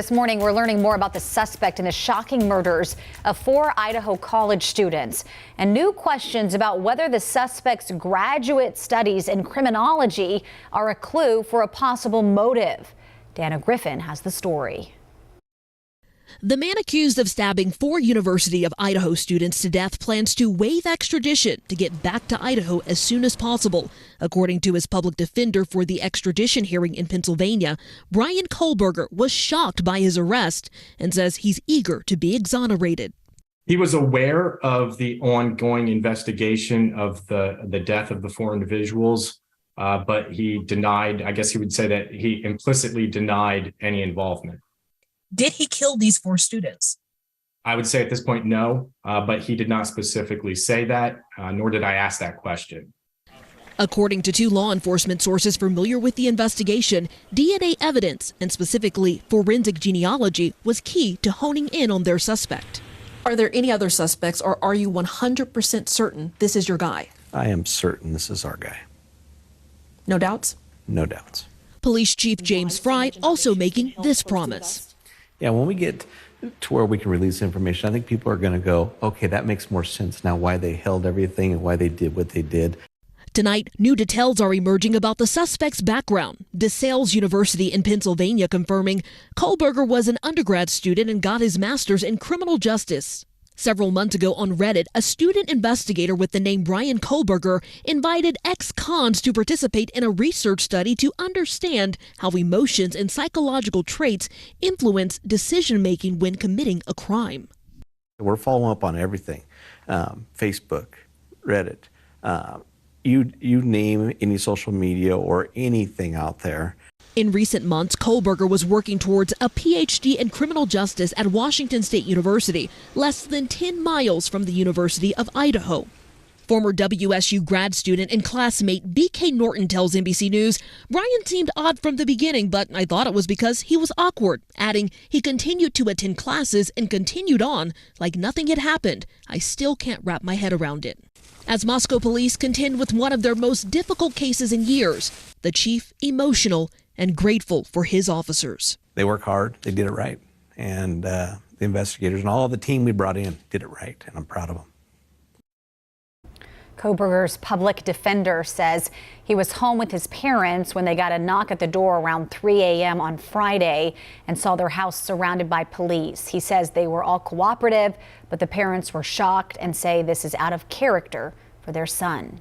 This morning, we're learning more about the suspect in the shocking murders of 4 Idaho college students and new questions about whether the suspect's graduate studies in criminology are a clue for a possible motive. Dana Griffin has the story. The man accused of stabbing 4 University of Idaho students to death plans to waive extradition to get back to Idaho as soon as possible. According to his public defender for the extradition hearing in Pennsylvania, Bryan Kohberger was shocked by his arrest and says he's eager to be exonerated. He was aware of the ongoing investigation of the death of the 4 individuals, but he denied, I guess he would say that he implicitly denied any involvement. Did he kill these 4 students? I would say at this point, no, but he did not specifically say that, nor did I ask that question. According to 2 law enforcement sources familiar with the investigation, DNA evidence, and specifically forensic genealogy, was key to honing in on their suspect. Are there any other suspects, or are you 100% certain this is your guy? I am certain this is our guy. No doubts? No doubts. Police Chief James Fry also making this promise. Yeah, when we get to where we can release information, I think people are going to go, okay, that makes more sense now why they held everything and why they did what they did. Tonight, new details are emerging about the suspect's background. DeSales University in Pennsylvania confirming Kohberger was an undergrad student and got his master's in criminal justice. Several months ago on Reddit, a student investigator with the name Bryan Kohberger invited ex-cons to participate in a research study to understand how emotions and psychological traits influence decision-making when committing a crime. We're following up on everything. Facebook, Reddit, you name any social media or anything out there. In recent months, Kohberger was working towards a PhD in criminal justice at Washington State University, less than 10 miles from the University of Idaho. Former WSU grad student and classmate B.K. Norton tells NBC News, Bryan seemed odd from the beginning, but I thought it was because he was awkward, adding he continued to attend classes and continued on like nothing had happened. I still can't wrap my head around it. As Moscow police contend with one of their most difficult cases in years, the chief emotional and grateful for his officers. They work hard, they did it right, and the investigators and all of the team we brought in did it right, and I'm proud of them. Kohberger's public defender says he was home with his parents when they got a knock at the door around 3 a.m. on Friday and saw their house surrounded by police. He says they were all cooperative, but the parents were shocked and say this is out of character for their son.